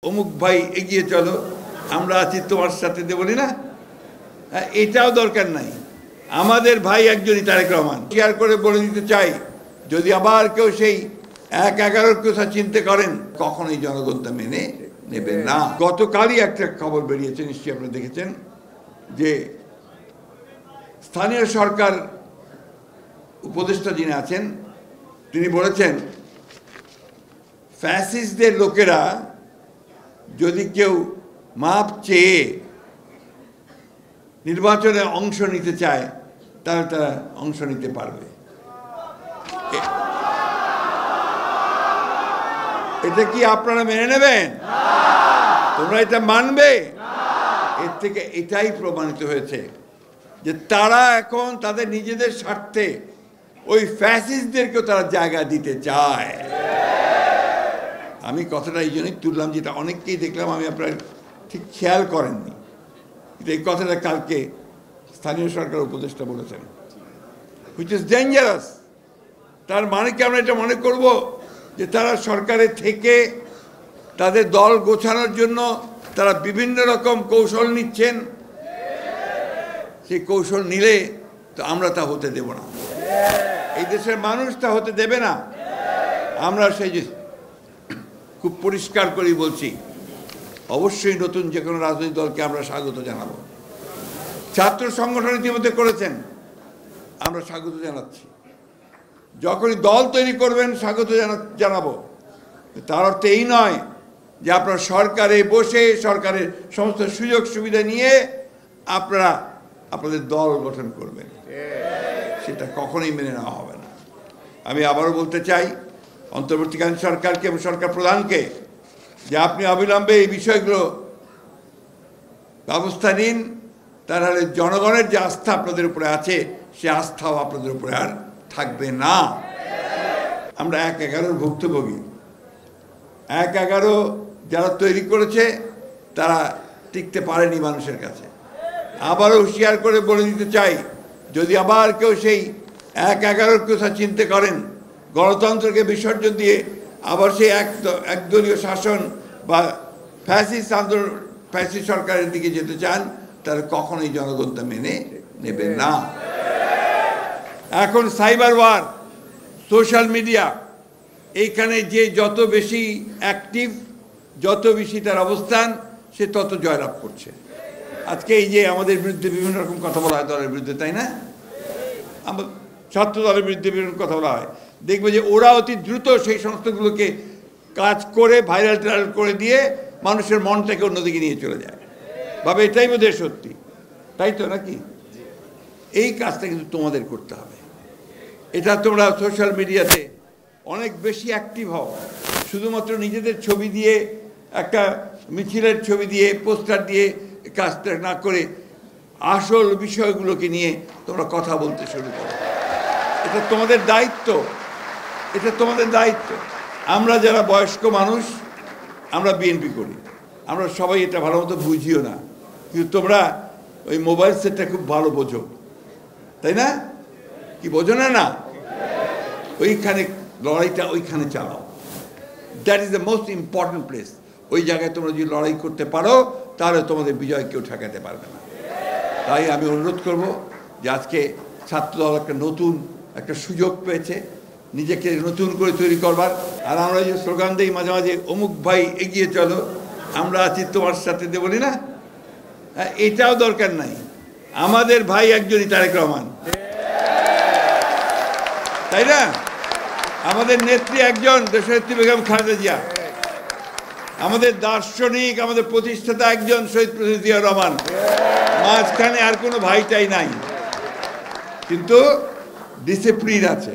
অমুক ভাই এগিয়ে চলো, আমরা আছি তোমার সাথে, বলি না, এটাও দরকার নাই। আমাদের ভাই একজনই তারেক রহমান। শেয়ার করে বলে দিতে চাই, যদি আবার কেউ সেই 1-11 কথা চিন্তা করেন, কখনোই জনগণ তা মেনে নেবে না। গতকালই একটা খবর বেরিয়েছে, নিশ্চয়ই আপনারা দেখেছেন, যে স্থানীয় সরকার উপদেষ্টা যিনি আছেন তিনি বলেছেন, ফ্যাসিস্টদের লোকেরা যদি কেউ মাপ চেয়ে নির্বাচনে অংশ নিতে চায় তাহলে তারা অংশ নিতে পারবে। এটা কি আপনারা মেনে নেবেন? তোমরা এটা মানবে? এর থেকে এটাই প্রমাণিত হয়েছে যে তারা এখন তাদের নিজেদের স্বার্থে ওই ফ্যাসিস্টদেরকেও তারা জায়গা দিতে চায়। আমি কথাটা এই জন্যই তুললাম, যেটা অনেককেই দেখলাম, আমি আপনার ঠিক খেয়াল করেননি, এই কথাটা কালকে স্থানীয় সরকার উপদেষ্টা বলেছেন, হুইচ ইজ ডেঞ্জারাস। তার মানে কি আমরা এটা মনে করব যে তারা সরকারে থেকে তাদের দল গোছানোর জন্য তারা বিভিন্ন রকম কৌশল নিচ্ছেন? সেই কৌশল নিলে তো আমরা তা হতে দেব না, এই দেশের মানুষ তা হতে দেবে না। আমরা সেই যে খুব পরিষ্কার করেই বলছি, অবশ্যই নতুন যে কোনো রাজনৈতিক দলকে আমরা স্বাগত জানাবো। ছাত্র সংগঠন ইতিমধ্যে করেছেন, আমরা স্বাগত জানাচ্ছি। যখনই দল তৈরি করবেন স্বাগত জানাবো। তার অর্থ এই নয় যে আপনারা সরকারে বসে সরকারের সমস্ত সুযোগ সুবিধা নিয়ে আপনারা আপনাদের দল গঠন করবেন, সেটা কখনোই মেনে নেওয়া হবে না। আমি আবারও বলতে চাই অন্তর্বর্তীকালীন সরকারকে এবং সরকার প্রধানকে যে আপনি অবিলম্বে এই বিষয়গুলো ব্যবস্থা নিন, তাহলে জনগণের যে আস্থা আপনাদের উপরে আছে সে আস্থাও আপনাদের উপরে আর থাকবে না। আমরা 1-11 ভুক্তভোগী। 1-11 যারা তৈরি করেছে তারা টিকতে পারেনি মানুষের কাছে। আবারও হুঁশিয়ার করে বলে দিতে চাই, যদি আবার কেউ সেই 1-11 কথা চিন্তা করেন, গণতন্ত্রকে বিসর্জন দিয়ে আবার সেই একদলীয় শাসন বা ফ্যাসিস্ট আন্দোলন, ফ্যাসিস্ট সরকারের দিকে যেতে চান, তারা কখনোই জনগণ তা মেনে নেবে না। এখন সাইবার ওয়ার, সোশ্যাল মিডিয়া, এইখানে যে যত বেশি অ্যাক্টিভ, যত বেশি তার অবস্থান, সে তত জয়লাভ করছে। আজকে এই যে আমাদের বিরুদ্ধে বিভিন্ন রকম কথা বলা হয় দলের বিরুদ্ধে, তাই না? আমার ছাত্র দলের বিরুদ্ধে বিভিন্ন কথা বলা হয়, দেখবে যে ওরা অতি দ্রুত সেই সমস্তগুলোকে কাজ করে ভাইরাল টাইরাল করে দিয়ে মানুষের মনটাকে অন্যদিকে নিয়ে চলে যায়, ভাবে এটাই বোধহয় সত্যি, তাই তো নাকি? এই কাজটা কিন্তু তোমাদের করতে হবে। এটা তোমরা সোশ্যাল মিডিয়াতে অনেক বেশি অ্যাক্টিভ হও, শুধুমাত্র নিজেদের ছবি দিয়ে, একটা মিছিলের ছবি দিয়ে, পোস্টার দিয়ে কাজটা না করে আসল বিষয়গুলোকে নিয়ে তোমরা কথা বলতে শুরু করো। এটা তোমাদের দায়িত্ব, এটা তোমাদের দায়িত্ব। আমরা যারা বয়স্ক মানুষ, আমরা বিএনপি করি, আমরা সবাই এটা ভালো মতো বুঝিও না, কিন্তু তোমরা ওই মোবাইল সেটটা খুব ভালো বোঝো, তাই না? কি বোঝো না? না, ওইখানে লড়াইটা ওইখানে চালাও। That is the most important place. ওই জায়গায় তোমরা যদি লড়াই করতে পারো তাহলে তোমাদের বিজয় কেউ ঠেকাতে পারবে না। তাই আমি অনুরোধ করব যে আজকে ছাত্রদল একটা নতুন একটা সুযোগ পেয়েছে নিজেকে নতুন করে তৈরি করবার। আর আমরা যে স্লোগান দিই মাঝে মাঝে, অমুক ভাই এগিয়ে চলো, আমরা আছি তোমার সাথে, বলি না, এটাও দরকার নাই। আমাদের ভাই একজনই তারেক রহমান, তাই না? আমাদের নেত্রী একজন, দেশনেত্রী বেগম খালেদা জিয়া। আমাদের দার্শনিক, আমাদের প্রতিষ্ঠাতা একজন, শহীদ প্রেসিডেন্ট জিয়া রহমান। মাঝখানে আর কোনো ভাইটাই নাই, কিন্তু ডিসিপ্লিন আছে।